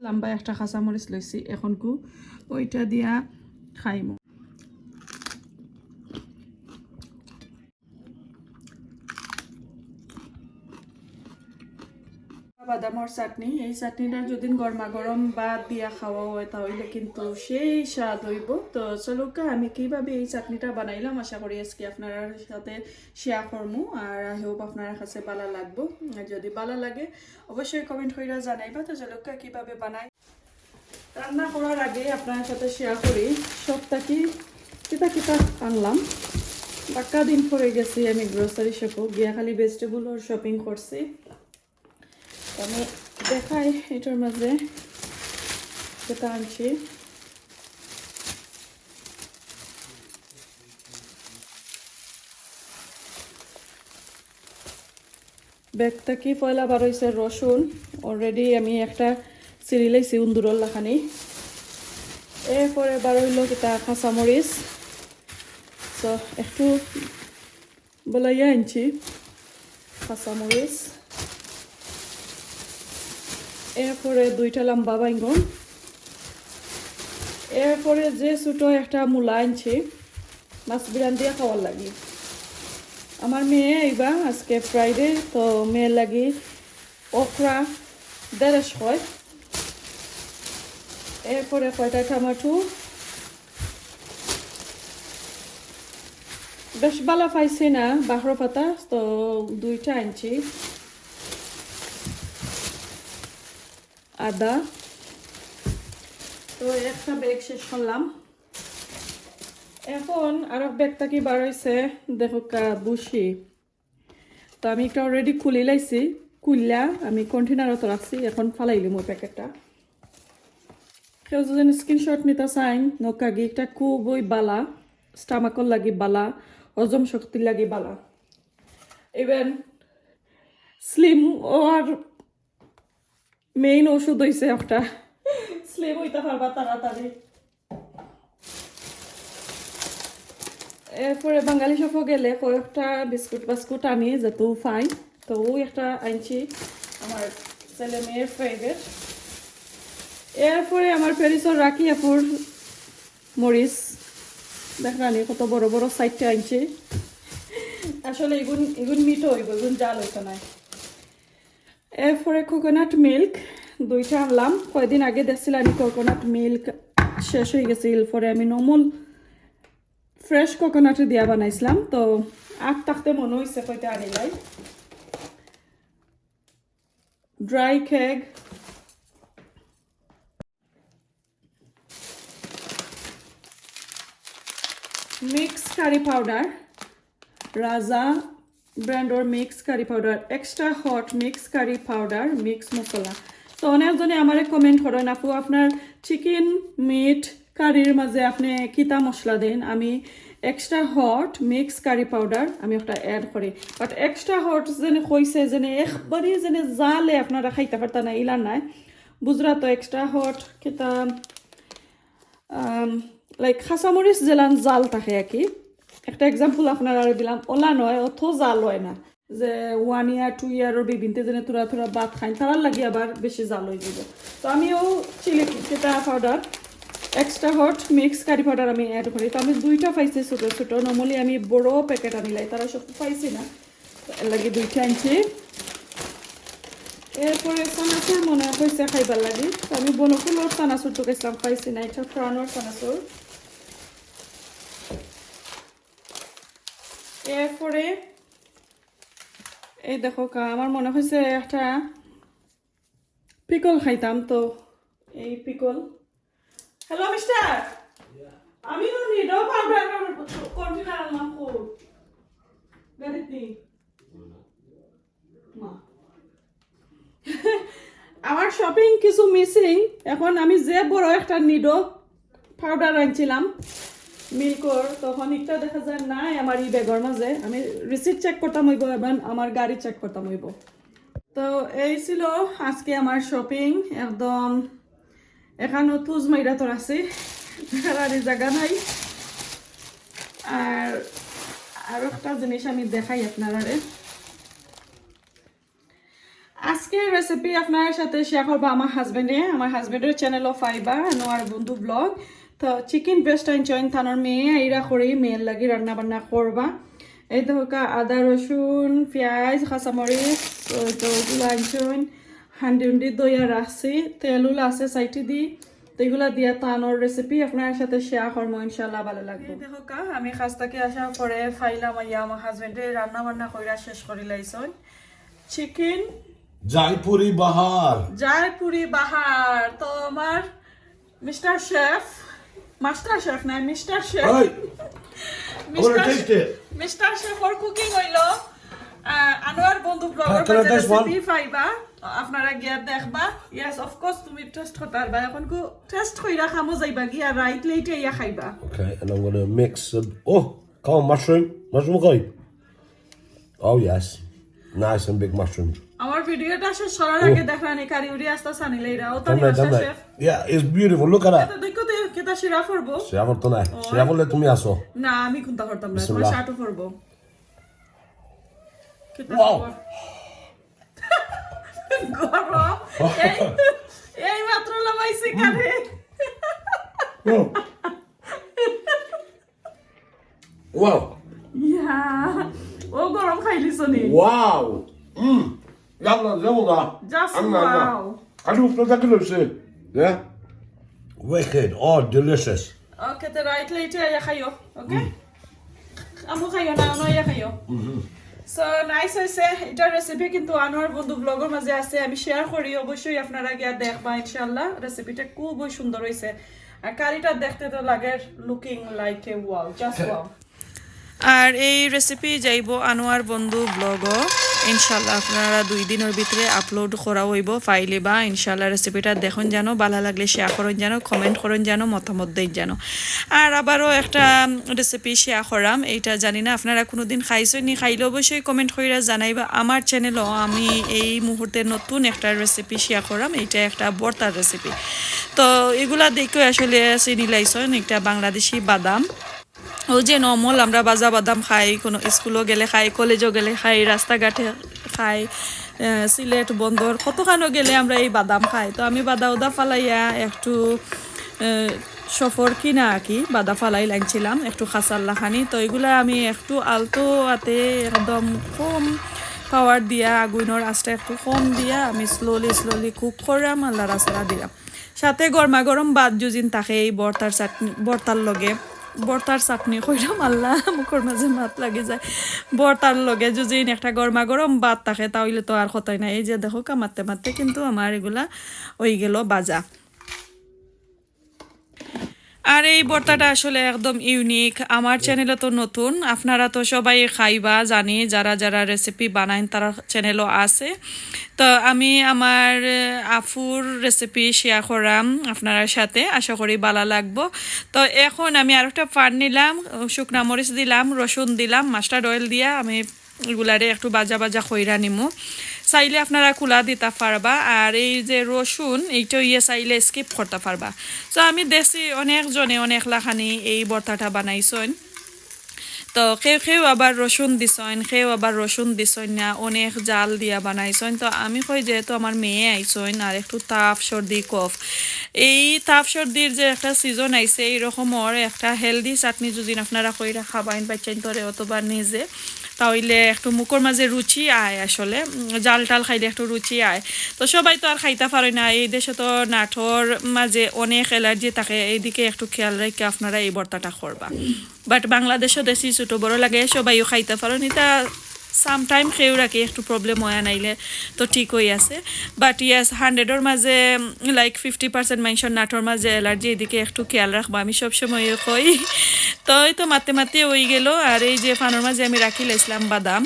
লম্বা একটা কাঁচামরিচ লইছি এখন কু ওইটা দিয়া খাইমু বাদামর চাটনি এই চাটনিটা যদি গরমা গরম ভাত দিয়া খাওয়া হয় তাহলে কিন্তু সেই স্বাদ হইব তো চলুকা আমি কিভাবে এই চাটনিটা বানাইলাম আশা করি আজকে আপনার সাথে শেয়ার করমু আর আই হোপ আপনার কাছে ভালো লাগবো আর যদি ভালো লাগে অবশ্যই কমেন্ট কইরা জানাইবা তো চলুকা কিভাবে বানাই রান্না করার আগে আপনার সাথে শেয়ার করি সবটা কি কিতা কিতা আনলাম বাক্কা দিন পরে গেছি আমি গ্রোসারি শপে গিয়া খালি ভেজিটেবল আর শপিং করছি আমি দেখাই এটার মাঝে যেটা আনছি ব্যাগটা কি পয়লা বার হয়েছে রসুন অলরেডি আমি একটা চিরি লাইছি উন্দুরল লাখানি এরপরে বার হইল কিতা কাঁচামরিচ তো একটু বলাইয়া আনছি কাঁচামরিচ এরপরে দুইটা লম্বা বাইঙ্গন এরপরে যে ছোট একটা মূলা আনছি মাছ বিরান দিয়ে খাওয়ার লাগি আমার মেয়ে আইবা আজকে ফ্রাইডে তো মেয়ের লাগি okra 150 হয় এরপরে কয়টা টমেটো বেশ ভালো পাইছি না বাহর পাতা তো দুইটা আনছি আদা তো একটা ব্যাগ শেষ করলাম এখন আর ব্যাগটা কি বার হয়েছে দেখো বুসি তো আমি একটা অলরেডি খুলে লাইছি খুললা আমি কন্টেনারত রাখছি এখন ফালাইলি মোর প্যাকেটটা কেউ যদি স্ক্রিনশট নিতে চাইন নকাগি একটা খুবই বালা স্টামাকর লাগি বালা হজম শক্তির লাগি বালা ইভেন স্লিম আর মেইন ওষুধ হয়েছে একটা স্লিম হইতে পারবা তাড়াতাড়ি এরপরে বাঙালি শপে গেলে কয়েকটা বিস্কুট আনি যেহেতু ফাই তো ওই একটা আনছি আমার ছেলে মেয়ের ফেভারিট এরপরে আমার প্যারিসর রাখি আপুর মরিচ দেখানি কত বড় বড় সাইডটা আনছি আসলে এগুন মিঠো হইব এগুন জাল হইতো না এরপরে কোকোনাট মিল্ক দুইটা আনলাম কয়েকদিন আগে দেখছিলাম আমি কোকোনাট মিল্ক শেষ হয়ে গেছে এরপরে আমি নর্মাল ফ্রেশ কোকোনাট দিয়া বানাইছিলাম তো আগ থাকতে মনে হয়েছে কয়টা আনিলাই dry cake mix curry powder Raja ব্র্যান্ডর mix curry powder extra hot mix curry powder mix masala তো অনেকজনে আমারে কমেন্ট করেন আপু আপনার চিকেন মিট কারির মাঝে আপনি কিতা মশলা দেন আমি extra hot mix curry powder আমি একটা অ্যাড করি বাট এক্সট্রা হট যেনে কইছে যেনে একবারই যেনে জালে আপনারা খাইতে পারতা না ইলা নাই বুঝরা তো এক্সট্রা হট কিতা লাইক খাসামরিচ জেলান জাল থাকে আর কি একটা এক্সাম্পল আপনারা দিলাম ওলা নয় অত জাল হয় না যে 1 ইয়ার 2 ইয়ারের বিবিনতে যেন তোরা তোরা ভাত খাই তার লাগি আবার বেশি জাল হয়ে যাব তো আমিও চিলি কিতা powder extra hot mix curry powder আমি অ্যাড করি তো আমি দুইটা পাইছি ছোট ছোট নর্মালি আমি বড় প্যাকেট আনিলাই তারা সব পাইছি না এর লাগি দুইটা আনছি এরপরে চানাচুর মনে হয়েছে খাইবার লাগি তো আমি বনফুলের চানাচুর তো গেছিলাম পাইছি না এটা ফ্রানোর চানাচুর এরপরে এই দেখো আমার মনে হয়েছে একটা পিকল খাইতাম তো এই পিকল হ্যালো মিস্টার আমি নিডো পাউডার কন্টেনার আনলাম কোড গাড়িতে মা আমার শপিং কিছু মিসিং এখন আমি যে বড় একটা নিডো পাউডার আনছিলাম মিল্কর তখন একটা দেখা যায় নাই আমার এই ব্যাগের মাঝে আমি রিসিপ্ট চেক করতাম হইব এবং আমার গাড়ি চেক করতাম হইব তো এই ছিল আজকে আমার শপিং একদম এখানে তুজ মাইরা তোর আছে আর জায়গা নাই আর একটা জিনিস আমি দেখাই আপনারা আজকে রেসিপি আপনার সাথে শেয়ার করবো আমার হাজবেন্ডের চ্যানেলও ফাইবা আর বন্ধু ব্লগ তো চিকেন ব্রেস্ট আনছেন থানোর মেয়ে এইরা করেই মেয়ের লাগি রান্না বান্না করবা এই ধোকা আদা রসুন পেঁয়াজ কাঁচামরিচ তো এগুলো আনছেন হান্ডি উন্ডি দইয়া রাখছি তেলুল আছে সাইটি দি তো এগুলা দিয়া তানোর রেসিপি আপনার সাথে শেয়ার করবো ইনশাল্লাহ ভালো লাগবে দেখোকা আমি কাজ থেকে আসার পরে ফাইলাম আইয়া আমার হাজবেন্ডের রান্না বান্না কইরা শেষ করে লাইছন চিকেন জয়পুরি বাহার তো আমার মিস্টার শেফ মাস্টার শেফ না মিস্টার শেফ মিস্টার শেফ ওর কুকিং হইলো আনোয়ার বন্ধু ব্লগের রেসিপি পাইবা আপনারা গিয়া দেখবা ইয়েস অফ কোর্স তুমি টেস্ট করতে পারবা এখন কো টেস্ট কইরা খামো যাইবা গিয়া রাইট লেটে ইয়া খাইবা Okay, and I'm going to mix come on, mushroom okay. Oh yes, nice and big mushrooms. আমার ভিডিওটা শেষ করার আগে দেখানি কারিউরি আস্তা সানিলে এরাও তো chef Yeah, it's beautiful, look at that. তো দেখো তো কেটা শিরা করব শিরা করতে না শিরা করলে তুমি আসো না আমি কোনটা করতাম না তোমার শাটও করব Wow. গরম এই মাত্র লামাইছি কারে Wow. ইয়া ও গরম খাইলিছ নি Wow. Yalla yalla. Just wow. Hadi ufla takılırsa. Yeah. Wicked. Oh, delicious. Okay, the right later ya খাইও okay আমু খাইও না না ya খাইও সো নাইস হইছে এটা রেসিপি কিন্তু আনোয়ার বন্ধু ব্লগের মাঝে আছে আমি শেয়ার করি অবশ্যই আপনারা গিয়া দেখবা ইনশাআল্লাহ রেসিপিটা খুব সুন্দর হইছে আর কারিটা দেখতে তো লাগে looking like a wow just wow আর এই রেসিপি যাইব আনোয়ার বন্ধু ব্লগও ইনশাআল্লাহ আপনারা 2 দিনের ভিতরে আপলোড করা হইব ফাইলে বা ইনশাআল্লাহ রেসিপিটা দেখুন জানো ভালো লাগলে শেয়ার করুন জানো কমেন্ট করুন জানো মতামত দেন জানো আর আবারও একটা রেসিপি শেয়ার করাম এইটা জানি না আপনারা কোনোদিন খাইছেন নি খাইলে অবশ্যই কমেন্ট কইরা জানাইবা আমার চ্যানেলও আমি এই মুহূর্তে নতুন একটা রেসিপি শেয়ার করাম এইটা একটা ভর্তার রেসিপি তো এগুলা দেখে আসলে চিনি লাইছেন একটা বাংলাদেশি বাদাম ও যে নর্মাল আমরা বাজা বাদাম খাই কোনো স্কুলও গেলে খাই কলেজও গেলে খাই রাস্তাঘাটে খাই সিলেট বন্দর কতখানো গেলে আমরা এই বাদাম খাই তো আমি বাদা ফালাইয়া একটু সফর কিনা কি বাদা ফালাই লাগছিলাম একটু খাসাল্লা খানি তো এগুলা আমি একটু আলতো আতে একদম কম পাওয়ার দিয়া আগুনের আঁচটা একটু কম দিয়া আমি স্লোলি কুক করাম আল্লাহ রাসরা দিলাম সাথে গরমা গরম ভাত জুজিন থাকে এই বর্তার লগে বর্তার চাটনি কইরাম আল্লাহ মুখের মাঝে মাত লাগে যায় বর্তার লগে যদি একটা গরমা গরম ভাত থাকে তাহলে তো আর কথাই নাই এই যে দেখো কামাতে মারতে কিন্তু আমার এগুলা ওই গেল বাজা আর এই ভর্তাটা আসলে একদম ইউনিক আমার চ্যানেলে তো নতুন আপনারা তো সবাই খাইবা জানি যারা রেসিপি বানায় তার চ্যানেলও আছে তো আমি আমার আফুর রেসিপি শেয়ার করাম আপনার সাথে আশা করি ভালো লাগবো তো এখন আমি আরেকটা পান নিলাম শুকনা মরিচ দিলাম রসুন দিলাম মাস্টার্ড অয়েল দিয়া আমি এগুলারে একটু বাজা কইরা নিমু চাইলে আপনারা খোলা দিতে পারবা আর এই যে রসুন এইটা চাইলে স্কিপ করতে পারবা তো আমি দেখছি অনেকজনে অনেক লাখানি এই ভর্তাটা বানাইছেন তো কেউ আবার রসুন দিছেন না অনেক জাল দিয়া বানাইছেন তো আমি কই যেহেতু আমার মেয়ে আইছেন আর একটু তাপ সর্দি কফ এই তাপ সর্দির যে একটা সিজন আইছে এইরকমর একটা হেলদি চাটনি যদি আপনারা কইরা খাবাইন বাচ্চাইন ধরে অথবা নিজে তাহলে একটু মুখের মাঝে রুচি আয় আসলে জাল টাল খাইলে একটু রুচি আয় তো সবাই তো আর খাইতে পারে না এই দেশে তো নাটোর মাঝে অনেক অ্যালার্জি থাকে এইদিকে একটু খেয়াল রেখে আপনারা এই ভর্তাটা করবা বাট বাংলাদেশও দেশি ছোটো বড় লাগে সবাইও খাইতে পারেন এটা সামটাইম খেয়েও রাখি একটু প্রবলেম হয় নাইলে তো ঠিক হয়ে আছে বাট ইয়াস 100-এর মাঝে লাইক 50% মানুষের নাটোর মাঝে অ্যালার্জি এদিকে একটু খেয়াল রাখবো আমি সবসময় কই তো এই তো মাতে হয়ে গেল আর এই যে ফানোর মাঝে আমি রাখি লাইছিলাম বাদাম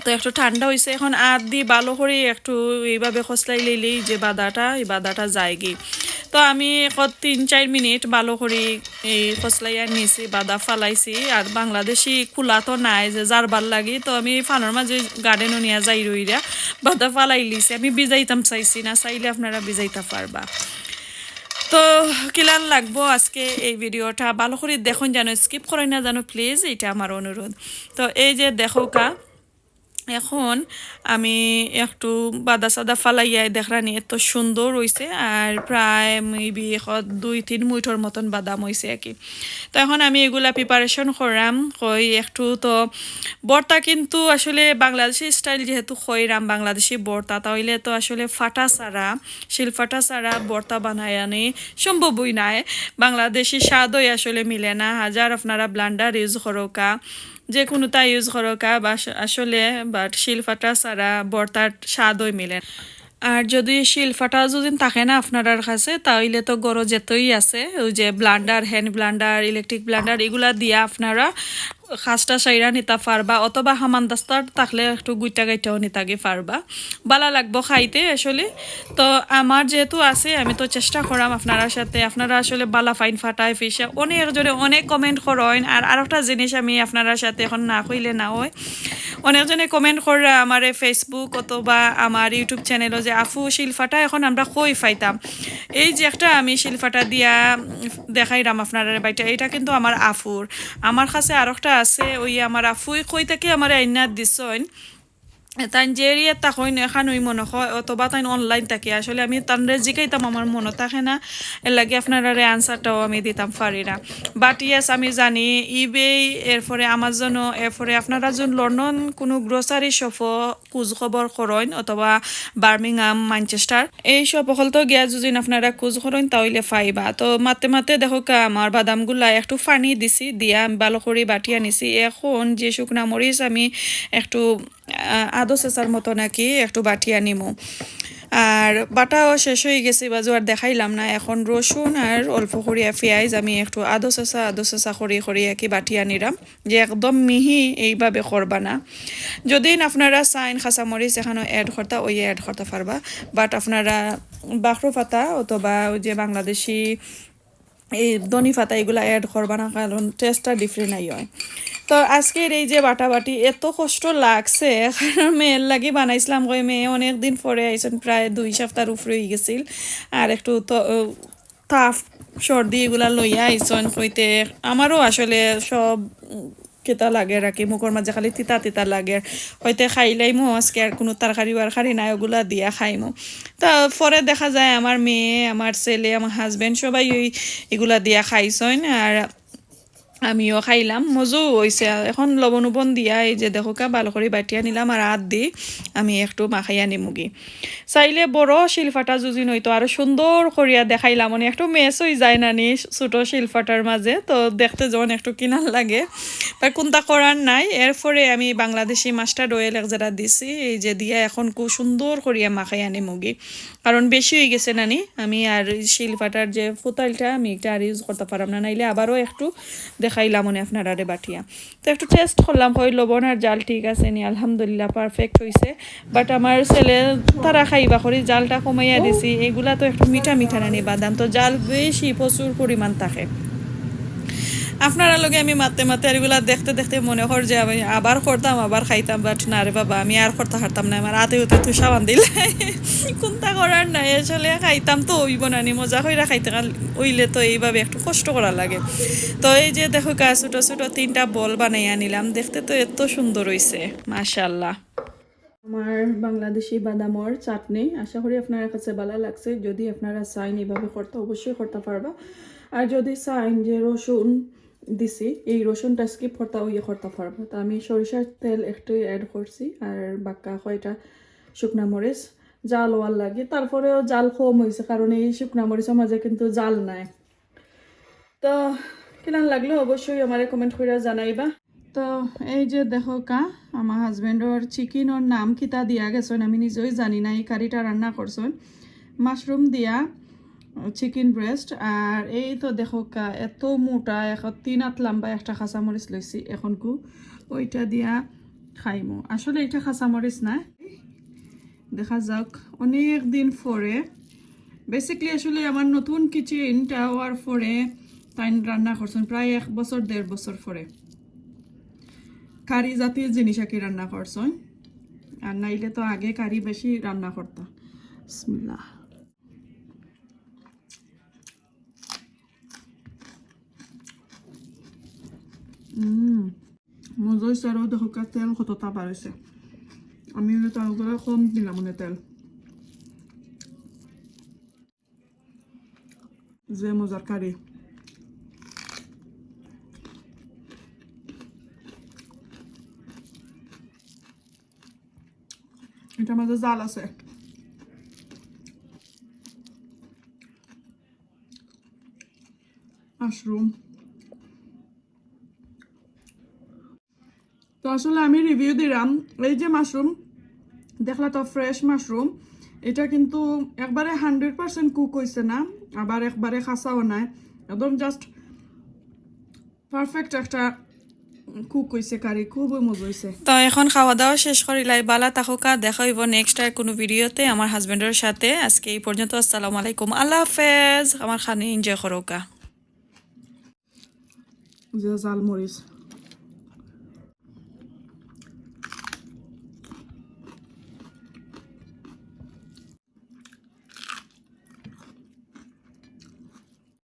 তো একটু ঠান্ডা হয়েছে এখন আদ দিয়ে ভালো করে একটু এইভাবে খসলাই লইলেই যে এই বাদাটা যায় গিয়ে তো আমি 3-4 মিনিট ভালো করে এই খসলাইয়া নিয়েছি বাদা ফালাইছি আর বাংলাদেশি খোলা তো নাই যে যার ভাল লাগে তো আমি ফানোর মাঝে গার্ডেনও নিয়ে যাই রইরা বাদা ফালাই লিছি আমি ভিজাইতাম চাইছি না চাইলে আপনারা ভিজাইতে পারবা তো কিলান লাগবো আজকে এই ভিডিওটা ভালো করে দেখুন যেন স্কিপ করেন না যেন প্লিজ এটা আমার অনুরোধ তো এই যে দেখো কা এখন আমি একটু বাদা সাদা ফালাইয়াই দেখরানি এত সুন্দর হইছে আর প্রায় মেবি 2-3 মুঠোর মতন বাদাম হইছে আর কি। তো এখন আমি এগুলা প্রিপারেশন করাম কই একটু তো বর্তা কিন্তু আসলে বাংলাদেশি স্টাইল যেহেতু খইরাম বাংলাদেশি বর্তা তাহলে তো আসলে ফাটা ছাড়া শিলফাটা ছাড়া বর্তা বানায় আনি সম্ভবই নাই। বাংলাদেশি স্বাদই আসলে মিলে না, হাজার আপনারা ব্লান্ডার ইউজ করোকা যে কোনোটা ইউজ করোকা বা আসলে বাট শিলফাটা ছাড়া বর্তার স্বাদই মিলে না। আর যদি শিলফাটা যদি থাকে না আপনার কাছে তাহলে তো গরো যেতই আছে ওই যে blunder hand blunder electric blunder এগুলা দিয়া আপনারা খাসটা সাইরা নিতা পারবা অথবা হামান দাস্তার থাকলে একটু গুইটা গাইটাও নিতাগে পারবা, বালা লাগবো খাইতে আসলে। তো আমার যেহেতু আছে আমি তো চেষ্টা করাম আপনার সাথে, আপনারা আসলে বালা ফাইন ফাটায় ফিসা অনেক জনে অনেক কমেন্ট করেন। আর একটা জিনিস আমি আপনার সাথে এখন না কইলে না হয়, অনেকজনে কমেন্ট করে আমার ফেসবুক অথবা আমার ইউটিউব চ্যানেলও যে আফু শিলফাটা এখন আমরা কই ফাইতাম। এই যে একটা আমি শিলফাটা দিয়া দেখাইলাম আপনার বাইটা, এটা কিন্তু আমার আফুর। আমার কাছে আর একটা আছে ওই আমার আফুই কই থেকে আমার আইনাত দিছইন, তাই যে এরিয়া তাকই এখান ওই মনে হয় অথবা তাই অনলাইন থাকে আসলে আমি তানরে জিকাইতাম আমার মনে থাকে না, এর লাগে আপনারা আনসারটাও আমি দিতাম পারি না। বাট ইয়াস আমি জানি ইবে এরপরে আমাজনও এরপরে আপনারা যোন লন্ডন কোনো গ্রোসারি শপও খোঁজ খবর করেন অথবা বার্মিংহাম ম্যানচেস্টার এইসব সকল তো গিয়া যদি আপনারা খোঁজ করেন তাহলে পাইবা। তো মাতে মাতে দেখো আমার বাদামগুলা একটু পানি দিছি দিয়া ভালো করে বাটিয়া নিছি। এখন যে শুকনা মরিচ আমি একটু আদা চেঁচার মতো নাকি একটু বাটিয়া নিমু। আর বাটাও শেষ হয়ে গেছে বাজু আর দেখাইলাম না। এখন রসুন আর অল্প করিয়া পেঁয়াজ আমি একটু আদা চেঁচা করি কি বাটিয়া নিলাম, যে একদম মিহি এইভাবে করবা না। যদি আপনারা চাইন কাঁচামরিচ এখানে অ্যাড করতা ওই অ্যাড করতে পারবা, বাট আপনারা বাখরো পাতা অথবা ওই যে বাংলাদেশি এই ধনি পাতা এগুলো অ্যাড করবা না, কারণ টেস্টটা ডিফারেন্ট হয়। তো আজকের এই যে বাটাবাটি এত কষ্ট লাগছে কারণ মেয়ের লাগি বানাইছিলাম কই মেয়ে অনেক দিন পরে আইসন, প্রায় 2 সপ্তাহ উপরে হয়ে গেছিল। আর একটু তো তাফ সর্দি এগুলা লইয়া আইসন কইতে আমারও আসলে সব কেতা লাগে রাখি মুখর মাঝে খালি তিতা তিতা লাগে, হয়তো খাইলাইমো আজকে আর কোনো তরকারি বারকারি নাই ওগুলা দিয়া খাইমো। তা পরে দেখা যায় আমার মেয়ে আমার ছেলে আমার হাজবেন্ড সবাই ওই এগুলা দিয়া খাইছন আর আমিও খাইলাম, মজু হয়েছে। এখন লবণ উবন দিয়া এই যে দেখো ভালো করে বাটিয়া নিলাম আর হাত দি আমি একটু মাখাইয়া নিমুগি। চাইলে বড় শিলফাটা যুজি নইতো আরো সুন্দর করিয়া দেখাইলাম, মানে একটু মেস হয়ে যায় না নি ছোটো শিলফাটার মাঝে, তো দেখতে যখন একটু কিনার লাগে বা কোনটা করার নাই। এরপরে আমি বাংলাদেশি মাস্টার্ড অয়েল এক যারা দিছি এই যে দিয়া এখন খুব সুন্দর করিয়া মাখাইয়া নিমুগি, কারণ বেশি হয়ে গেছে নানি আমি আর শিলফাটার যে ফুতাইলটা আমি এটা আর ইউজ করতে পারলাম না, নাইলে আবারও একটু দেখাইলাম মনে আপনার আরে বাটিয়া। তো একটু টেস্ট করলাম হয় লবণ আর জাল ঠিক আছে নি, আলহামদুলিল্লাহ পারফেক্ট হয়েছে। বাট আমার ছেলে তারা খাইবা করি জালটা কমাইয়া দিছি, এগুলা তো একটু মিঠা মিঠা নানি বাদাম তো জাল বেশি প্রচুর পরিমাণ থাকে। আপনারা লগে আমি মাতে মাতে আর এগুলা দেখতে দেখতে মনে কর যে আমি আবার করতাম আবার খাইতাম, বাট না রে বাবা আমি আর করতে হারতাম না, আমার হাতে হতে তুই সাবান দিলে কোনটা করার নাই আসলে খাইতাম তো ওই বনানি মজা কইরা খাইতে ওইলে তো এইভাবে একটু কষ্ট করা লাগে। তো এই যে দেখো ছোটো ছোটো 3টা বল বানাই আনিলাম, দেখতে তো এত সুন্দর হইছে মাশাআল্লাহ। আমার বাংলাদেশি বাদামর চাটনি আশা করি আপনার কাছে ভালো লাগছে। যদি আপনারা চাইন এইভাবে করতে অবশ্যই করতে পারবা, আর যদি চাইন যে রসুন দিছি এই রসুনটা স্কিপ করতে ইয়ে করতে পারবো। তো আমি সরিষার তেল একটু অ্যাড করছি আর বাক্কা কয়টা শুকনা মরিচ জাল ওয়াল লাগে, তারপরেও জাল কম হয়েছে কারণ এই শুকনা মরিচের মাঝে কিন্তু জাল নাই। তো কেমন লাগলো অবশ্যই আমার কমেন্ট করে জানাইবা। তো এই যে দেখো আমার হাজবেন্ডর চিকেনর নাম কিতা দিয়া গেছেন আমি নিজেই জানি না, এই কারিটা রান্না করছেন মাশরুম দিয়া চিকেন ব্রেস্ট। আর এই তো দেখো এত মোটা 3 হাত লম্বা একটা কাঁচামরিচ লইছি এখন ওইটা দিয়া খাইমো। আসলে এটা কাঁচামরিচ না, দেখা যাক অনেক দিন পরে বেসিকলি আসলে আমার নতুন কিচেনটা হওয়ার পরে তাই রান্না করছেন প্রায় 1 বছর 1.5 বছর পরে কারি জাতীয় জিনিস আর কি রান্না করছেন, আর নাইলে তো আগে কারি বেশি রান্না করতাম। বিসমিল্লাহ। মজা হয়েছে, আরও দেখো তেল কতটা বাড়ছে। আমি তার উপরে কম দিলাম মানে তেল যে মজার কারি এটার মধ্যে জাল আছে মাশরুম তো আসলে আমি রিভিউ দিলাম এই যে মাশরুম দেখলা তো ফ্রেশ মাশরুম এটা কিন্তু একবারে 100% কুক হয়েছে না আবার একবারে খাসাও নাই একদম জাস্ট পারফেক্ট একটা কুক হয়েছে কারি খুবই মজা হয়েছে তো এখন খাওয়া দাওয়া শেষ করিলাই বালা তাহকা দেখা হইব নেক্সট আর কোনো ভিডিওতে আমার হাজবেন্ডের সাথে আজকে এই পর্যন্ত আসসালামু আলাইকুম আল্লাহ হাফেজ আমার খানি এনজয় করোকা জাল মরিচ